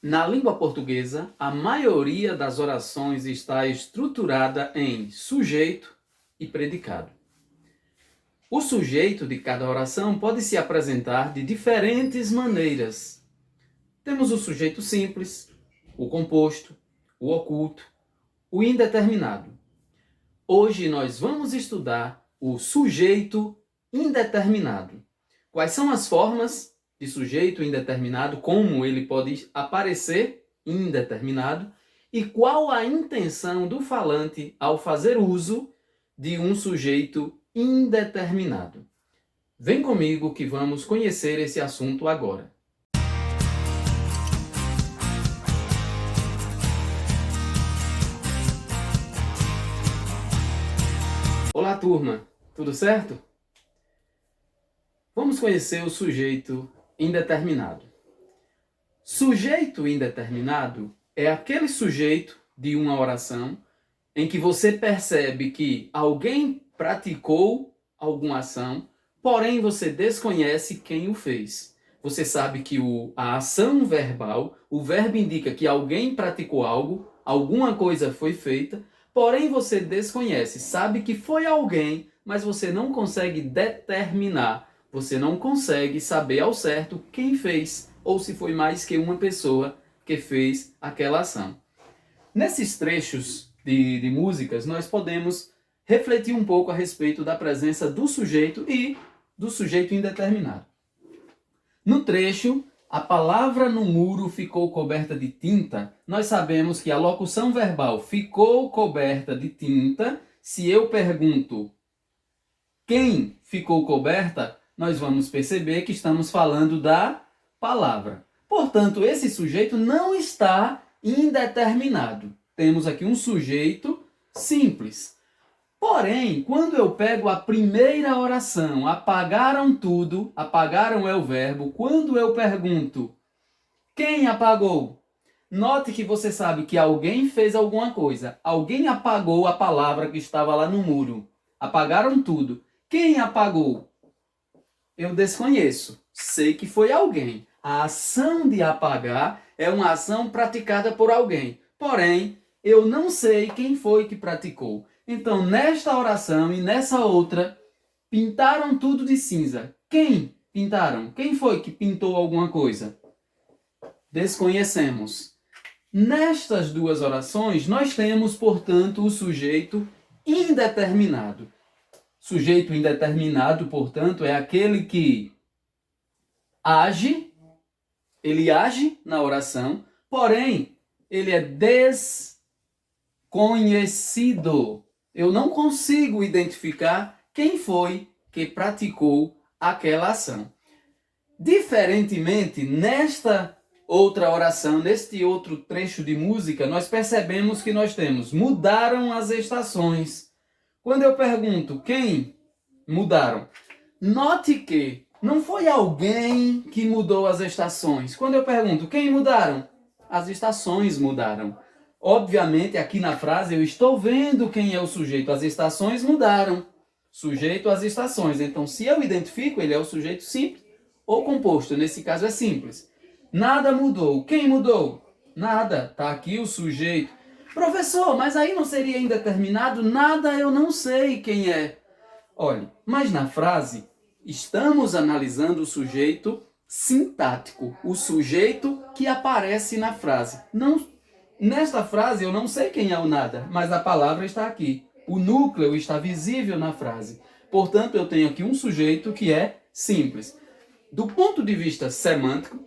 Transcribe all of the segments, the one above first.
Na língua portuguesa, a maioria das orações está estruturada em sujeito e predicado. O sujeito de cada oração pode se apresentar de diferentes maneiras. Temos o sujeito simples, o composto, o oculto, o indeterminado. Hoje nós vamos estudar o sujeito indeterminado. Quais são as formas de sujeito indeterminado, como ele pode aparecer indeterminado e qual a intenção do falante ao fazer uso de um sujeito indeterminado. Vem comigo que vamos conhecer esse assunto agora. Olá, turma! Tudo certo? Vamos conhecer o sujeito indeterminado. Sujeito indeterminado é aquele sujeito de uma oração em que você percebe que alguém praticou alguma ação, porém você desconhece quem o fez. Você sabe que a ação verbal, o verbo indica que alguém praticou algo, alguma coisa foi feita, porém você desconhece, sabe que foi alguém, mas você não consegue determinar. Você não consegue saber ao certo quem fez, ou se foi mais que uma pessoa que fez aquela ação. Nesses trechos de músicas, nós podemos refletir um pouco a respeito da presença do sujeito e do sujeito indeterminado. No trecho, a palavra no muro ficou coberta de tinta, nós sabemos que a locução verbal ficou coberta de tinta. Se eu pergunto quem ficou coberta, nós vamos perceber que estamos falando da palavra. Portanto, esse sujeito não está indeterminado. Temos aqui um sujeito simples. Porém, quando eu pego a primeira oração, apagaram tudo, apagaram é o verbo, quando eu pergunto quem apagou? Note que você sabe que alguém fez alguma coisa. Alguém apagou a palavra que estava lá no muro. Apagaram tudo. Quem apagou? Eu desconheço. Sei que foi alguém. A ação de apagar é uma ação praticada por alguém. Porém, eu não sei quem foi que praticou. Então, nesta oração e nessa outra, pintaram tudo de cinza. Quem pintaram? Quem foi que pintou alguma coisa? Desconhecemos. Nestas duas orações, nós temos, portanto, o sujeito indeterminado. Sujeito indeterminado, portanto, é aquele que age, ele age na oração, porém, ele é desconhecido. Eu não consigo identificar quem foi que praticou aquela ação. Diferentemente, nesta outra oração, neste outro trecho de música, nós percebemos que nós temos mudaram as estações. Quando eu pergunto quem mudaram, note que não foi alguém que mudou as estações. Quando eu pergunto quem mudaram, as estações mudaram. Obviamente, aqui na frase eu estou vendo quem é o sujeito. As estações mudaram. Sujeito às estações. Então, se eu identifico, ele é o sujeito simples ou composto. Nesse caso é simples. Nada mudou. Quem mudou? Nada. Está aqui o sujeito. Professor, mas aí não seria indeterminado? Nada, eu não sei quem é. Olha, mas na frase estamos analisando o sujeito sintático, o sujeito que aparece na frase. Nesta frase eu não sei quem é o nada, mas a palavra está aqui. O núcleo está visível na frase. Portanto, eu tenho aqui um sujeito que é simples. Do ponto de vista semântico,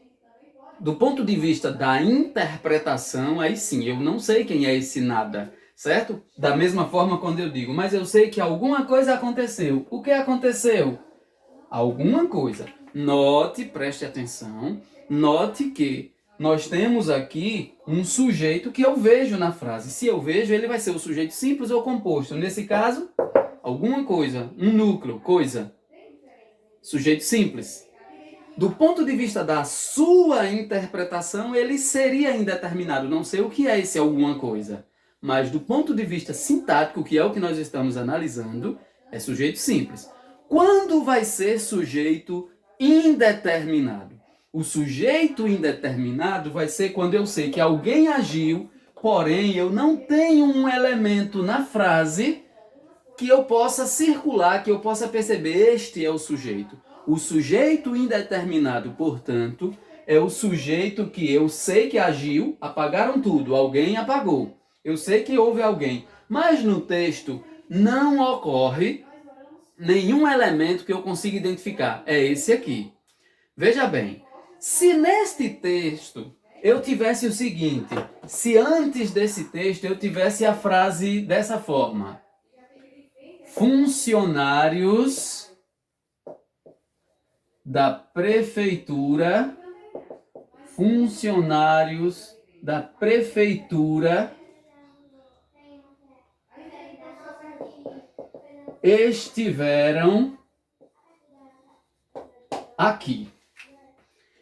do ponto de vista da interpretação, aí sim, eu não sei quem é esse nada, certo? Da mesma forma quando eu digo, mas eu sei que alguma coisa aconteceu. O que aconteceu? Alguma coisa. Note, preste atenção, note que nós temos aqui um sujeito que eu vejo na frase. Se eu vejo, ele vai ser o sujeito simples ou composto. Nesse caso, alguma coisa, um núcleo, coisa. Sujeito simples. Do ponto de vista da sua interpretação, ele seria indeterminado. Não sei o que é esse alguma coisa. Mas do ponto de vista sintático, que é o que nós estamos analisando, é sujeito simples. Quando vai ser sujeito indeterminado? O sujeito indeterminado vai ser quando eu sei que alguém agiu, porém eu não tenho um elemento na frase que eu possa circular, que eu possa perceber, este é o sujeito. O sujeito indeterminado, portanto, é o sujeito que eu sei que agiu, apagaram tudo, alguém apagou. Eu sei que houve alguém, mas no texto não ocorre nenhum elemento que eu consiga identificar. É esse aqui. Veja bem, se neste texto eu tivesse o seguinte, se antes desse texto eu tivesse a frase dessa forma: funcionários da prefeitura, estiveram aqui.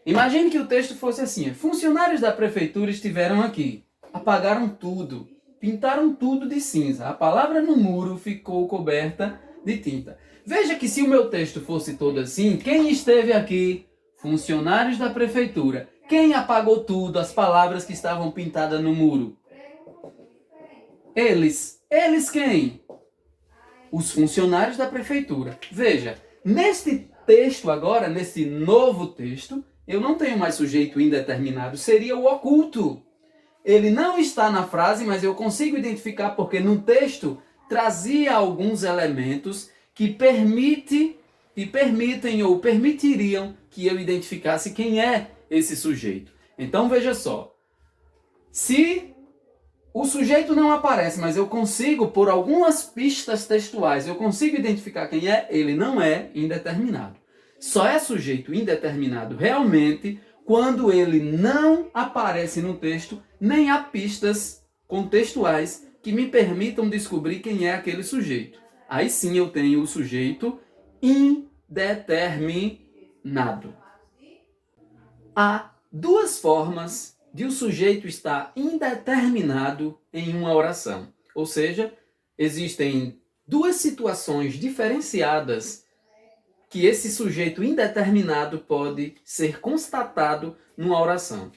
Imagine que o texto fosse assim: funcionários da prefeitura estiveram aqui, apagaram tudo, pintaram tudo de cinza, a palavra no muro ficou coberta de tinta. Veja que se o meu texto fosse todo assim, quem esteve aqui? Funcionários da prefeitura. Quem apagou tudo, as palavras que estavam pintadas no muro? Eles. Eles quem? Os funcionários da prefeitura. Veja, neste texto agora, nesse novo texto, eu não tenho mais sujeito indeterminado, seria o oculto. Ele não está na frase, mas eu consigo identificar porque no texto trazia alguns elementos que permitem ou permitiriam que eu identificasse quem é esse sujeito. Então veja só, se o sujeito não aparece, mas eu consigo, por algumas pistas textuais, eu consigo identificar quem é, ele não é indeterminado. Só é sujeito indeterminado realmente quando ele não aparece no texto, nem há pistas contextuais que me permitam descobrir quem é aquele sujeito. Aí sim eu tenho o sujeito indeterminado. Há duas formas de o sujeito estar indeterminado em uma oração. Ou seja, existem duas situações diferenciadas que esse sujeito indeterminado pode ser constatado numa oração.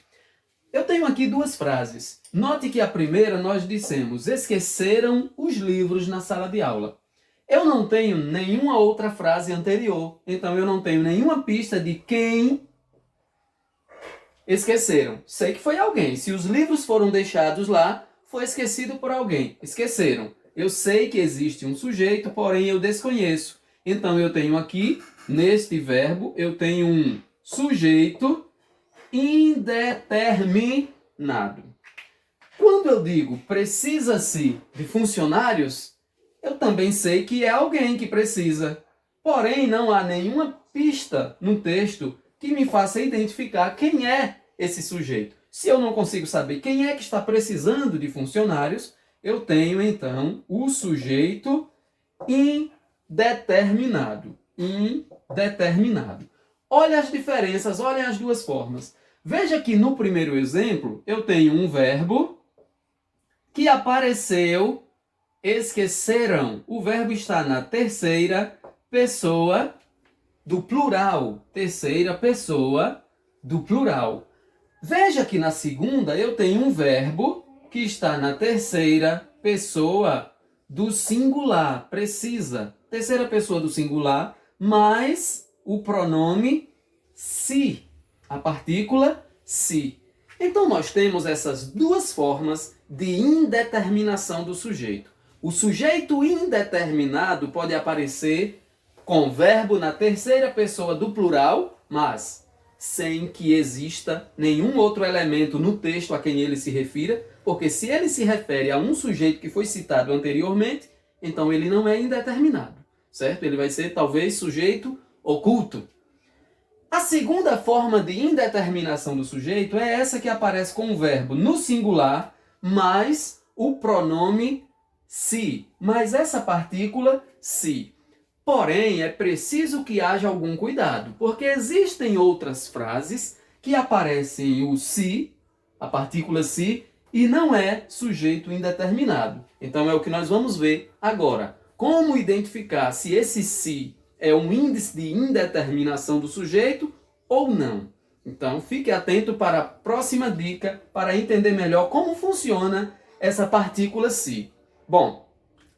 Eu tenho aqui duas frases. Note que a primeira nós dissemos: esqueceram os livros na sala de aula. Eu não tenho nenhuma outra frase anterior, então eu não tenho nenhuma pista de quem esqueceram. Sei que foi alguém. Se os livros foram deixados lá, foi esquecido por alguém. Esqueceram. Eu sei que existe um sujeito, porém eu desconheço. Então eu tenho aqui, neste verbo, eu tenho um sujeito indeterminado. Quando eu digo precisa-se de funcionários, eu também sei que é alguém que precisa. Porém, não há nenhuma pista no texto que me faça identificar quem é esse sujeito. Se eu não consigo saber quem é que está precisando de funcionários, eu tenho então o sujeito indeterminado. Indeterminado. Olha as diferenças, olha as duas formas. Veja que no primeiro exemplo eu tenho um verbo que apareceu, esqueceram. O verbo está na terceira pessoa do plural. Terceira pessoa do plural. Veja que na segunda eu tenho um verbo que está na terceira pessoa do singular. Precisa. Terceira pessoa do singular, mais o pronome se. A partícula se. Então nós temos essas duas formas de indeterminação do sujeito. O sujeito indeterminado pode aparecer com verbo na terceira pessoa do plural, mas sem que exista nenhum outro elemento no texto a quem ele se refira, porque se ele se refere a um sujeito que foi citado anteriormente, então ele não é indeterminado, certo? Ele vai ser talvez sujeito oculto. A segunda forma de indeterminação do sujeito é essa que aparece com o verbo no singular, mais o pronome se, mais essa partícula se. Porém, é preciso que haja algum cuidado, porque existem outras frases que aparecem o se, a partícula se, e não é sujeito indeterminado. Então é o que nós vamos ver agora. Como identificar se esse se é um índice de indeterminação do sujeito ou não? Então, fique atento para a próxima dica para entender melhor como funciona essa partícula se. Bom,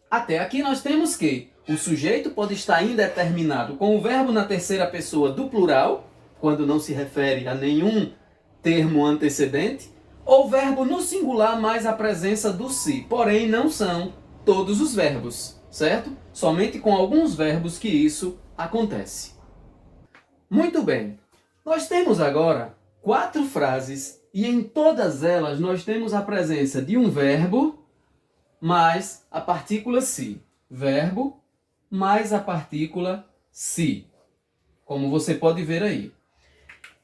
até aqui nós temos que o sujeito pode estar indeterminado com o verbo na terceira pessoa do plural, quando não se refere a nenhum termo antecedente, ou verbo no singular mais a presença do se. Porém, não são todos os verbos, certo? Somente com alguns verbos que isso acontece. Muito bem. Nós temos agora 4 frases e em todas elas nós temos a presença de um verbo mais a partícula se. Verbo mais a partícula se. Como você pode ver aí.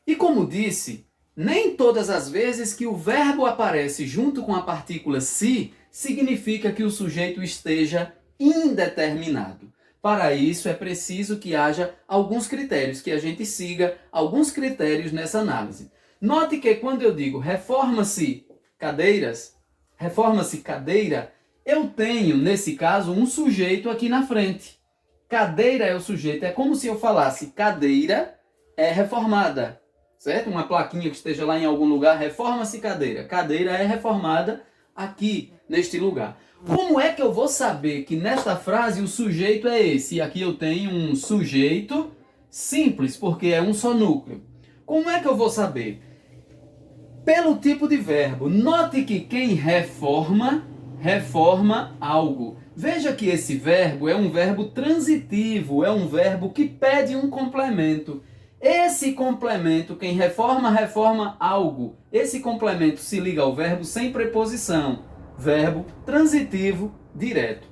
E como disse, nem todas as vezes que o verbo aparece junto com a partícula se, significa que o sujeito esteja indeterminado. Para isso é preciso que haja alguns critérios, que a gente siga alguns critérios nessa análise. Note que quando eu digo reforma-se cadeiras, reforma-se cadeira, eu tenho, nesse caso, um sujeito aqui na frente. Cadeira é o sujeito, é como se eu falasse cadeira é reformada, certo? Uma plaquinha que esteja lá em algum lugar, reforma-se cadeira. Cadeira é reformada aqui, neste lugar. Como é que eu vou saber que nesta frase o sujeito é esse? E aqui eu tenho um sujeito simples, porque é um só núcleo. Como é que eu vou saber? Pelo tipo de verbo. Note que quem reforma, reforma algo. Veja que esse verbo é um verbo transitivo, é um verbo que pede um complemento. Esse complemento, quem reforma, reforma algo. Esse complemento se liga ao verbo sem preposição. Verbo transitivo direto.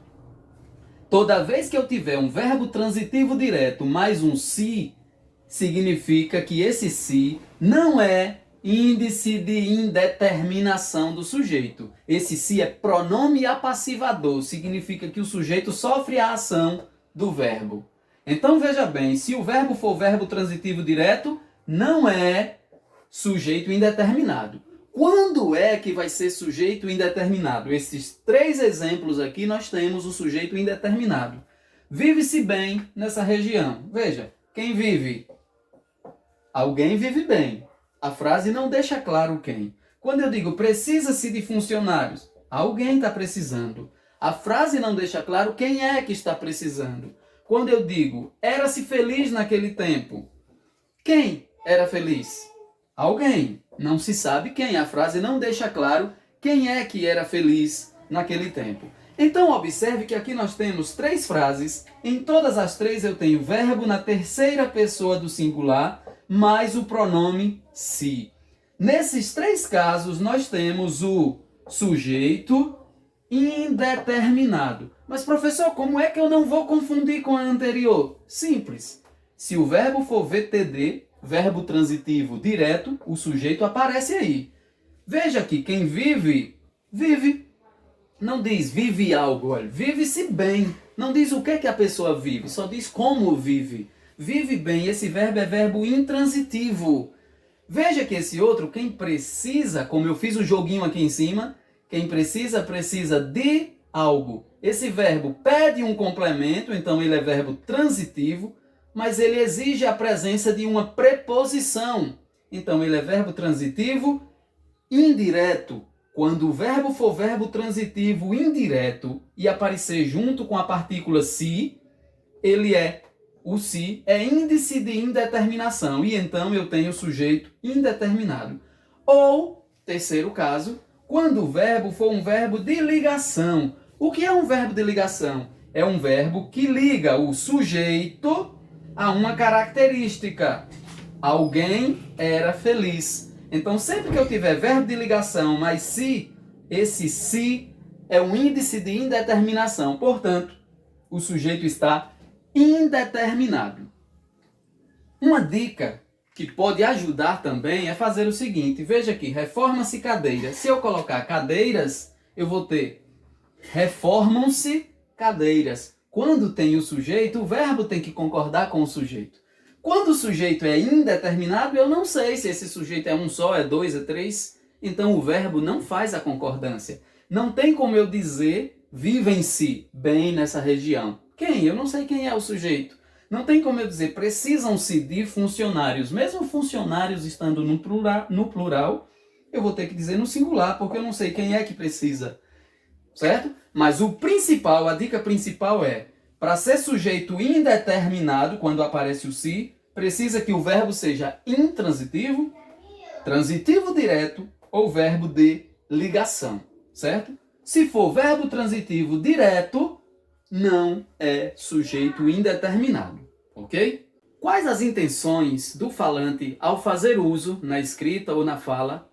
Toda vez que eu tiver um verbo transitivo direto mais um se, significa que esse se não é índice de indeterminação do sujeito. Esse se é pronome apassivador, significa que o sujeito sofre a ação do verbo. Então veja bem, se o verbo for verbo transitivo direto, não é sujeito indeterminado. Quando é que vai ser sujeito indeterminado? Esses 3 exemplos aqui nós temos o sujeito indeterminado. Vive-se bem nessa região. Veja, quem vive? Alguém vive bem. A frase não deixa claro quem. Quando eu digo precisa-se de funcionários, alguém está precisando. A frase não deixa claro quem é que está precisando. Quando eu digo era-se feliz naquele tempo, quem era feliz? Alguém. Não se sabe quem. A frase não deixa claro quem é que era feliz naquele tempo. Então observe que aqui nós temos 3 frases. Em todas as 3 eu tenho verbo na terceira pessoa do singular, mais o pronome se. Nesses 3 casos nós temos o sujeito indeterminado. Mas professor, como é que eu não vou confundir com a anterior? Simples. Se o verbo for VTD, verbo transitivo direto, o sujeito aparece aí. Veja que quem vive, vive. Não diz vive algo, olha, vive-se bem. Não diz o que é que a pessoa vive, só diz como vive. Vive bem, esse verbo é verbo intransitivo. Veja que esse outro, quem precisa, como eu fiz o joguinho aqui em cima, quem precisa, precisa de algo. Esse verbo pede um complemento, então ele é verbo transitivo, mas ele exige a presença de uma preposição. Então ele é verbo transitivo indireto. Quando o verbo for verbo transitivo indireto e aparecer junto com a partícula se, o se é índice de indeterminação e então eu tenho sujeito indeterminado. Ou, terceiro caso, quando o verbo for um verbo de ligação. O que é um verbo de ligação? É um verbo que liga o sujeito a uma característica. Alguém era feliz. Então, sempre que eu tiver verbo de ligação mais se, esse se é um índice de indeterminação. Portanto, o sujeito está indeterminado. Uma dica que pode ajudar também é fazer o seguinte. Veja aqui, reforma-se cadeira. Se eu colocar cadeiras, eu vou ter reformam-se cadeiras. Quando tem o sujeito, o verbo tem que concordar com o sujeito. Quando o sujeito é indeterminado, eu não sei se esse sujeito é um só, é 2, é 3. Então o verbo não faz a concordância. Não tem como eu dizer vivem-se bem nessa região. Quem? Eu não sei quem é o sujeito. Não tem como eu dizer precisam-se de funcionários. Mesmo funcionários estando no plural, eu vou ter que dizer no singular, porque eu não sei quem é que precisa. Certo? Mas o principal, a dica principal é, para ser sujeito indeterminado, quando aparece o se, precisa que o verbo seja intransitivo, transitivo direto ou verbo de ligação, certo? Se for verbo transitivo direto, não é sujeito indeterminado, ok? Quais as intenções do falante ao fazer uso, na escrita ou na fala,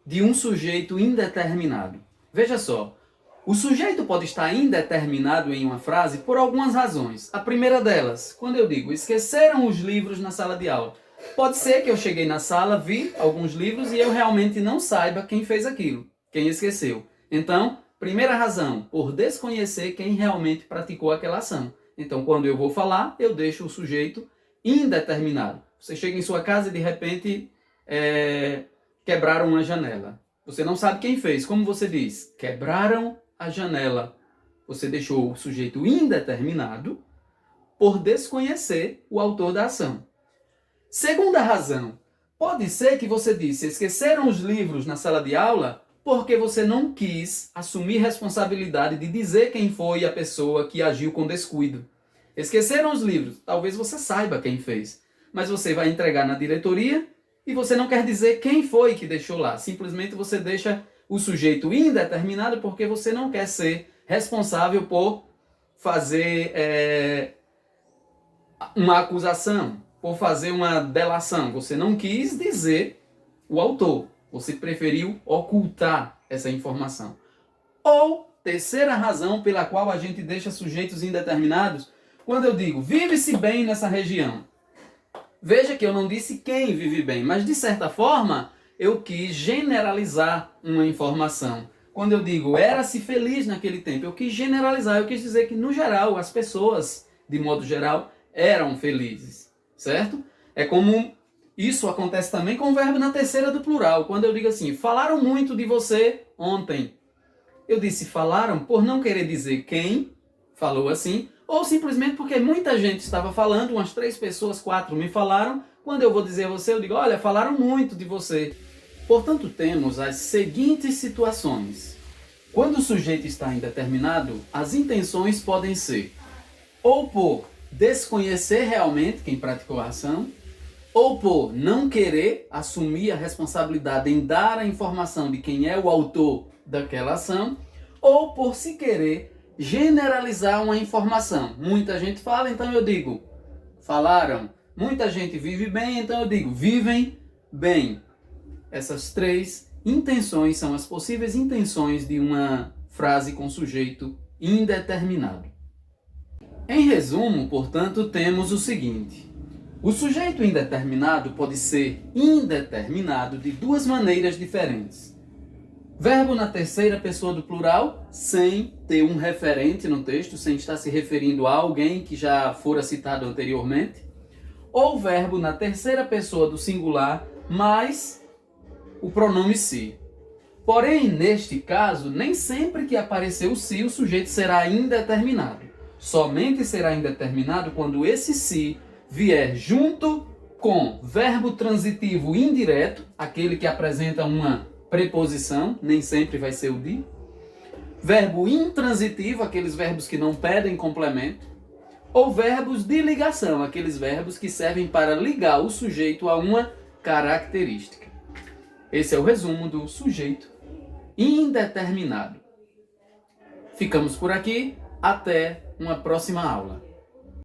de um sujeito indeterminado? Veja só, o sujeito pode estar indeterminado em uma frase por algumas razões. A primeira delas, quando eu digo esqueceram os livros na sala de aula. Pode ser que eu cheguei na sala, vi alguns livros e eu realmente não saiba quem fez aquilo, quem esqueceu. Então, primeira razão, por desconhecer quem realmente praticou aquela ação. Então, quando eu vou falar, eu deixo o sujeito indeterminado. Você chega em sua casa e de repente quebraram uma janela. Você não sabe quem fez. Como você diz? Quebraram a janela. Você deixou o sujeito indeterminado por desconhecer o autor da ação. Segunda razão, pode ser que você disse esqueceram os livros na sala de aula porque você não quis assumir responsabilidade de dizer quem foi a pessoa que agiu com descuido. Esqueceram os livros, talvez você saiba quem fez, mas você vai entregar na diretoria e você não quer dizer quem foi que deixou lá. Simplesmente você deixa o sujeito indeterminado porque você não quer ser responsável por fazer uma acusação, por fazer uma delação. Você não quis dizer o autor. Você preferiu ocultar essa informação. Ou, terceira razão pela qual a gente deixa sujeitos indeterminados, quando eu digo vive-se bem nessa região. Veja que eu não disse quem vive bem, mas de certa forma eu quis generalizar uma informação. Quando eu digo era-se feliz naquele tempo, eu quis generalizar, eu quis dizer que no geral as pessoas, de modo geral, eram felizes, certo? É comum, isso acontece também com o verbo na terceira do plural. Quando eu digo assim, falaram muito de você ontem. Eu disse falaram por não querer dizer quem falou assim, ou simplesmente porque muita gente estava falando, umas 3 pessoas, 4 me falaram. Quando eu vou dizer a você, eu digo, olha, falaram muito de você. Portanto, temos as seguintes situações. Quando o sujeito está indeterminado, as intenções podem ser ou por desconhecer realmente quem praticou a ação, ou por não querer assumir a responsabilidade em dar a informação de quem é o autor daquela ação, ou por se querer generalizar uma informação. Muita gente fala, então eu digo, falaram. Muita gente vive bem, então eu digo, vivem bem. Essas 3 intenções são as possíveis intenções de uma frase com sujeito indeterminado. Em resumo, portanto, temos o seguinte. O sujeito indeterminado pode ser indeterminado de 2 maneiras diferentes. Verbo na terceira pessoa do plural, sem ter um referente no texto, sem estar se referindo a alguém que já fora citado anteriormente. Ou verbo na terceira pessoa do singular, mais o pronome se. Porém, neste caso, nem sempre que aparecer o se, o sujeito será indeterminado. Somente será indeterminado quando esse se vier junto com verbo transitivo indireto, aquele que apresenta uma preposição, nem sempre vai ser o de. Verbo intransitivo, aqueles verbos que não pedem complemento. Ou verbos de ligação, aqueles verbos que servem para ligar o sujeito a uma característica. Esse é o resumo do sujeito indeterminado. Ficamos por aqui, até uma próxima aula.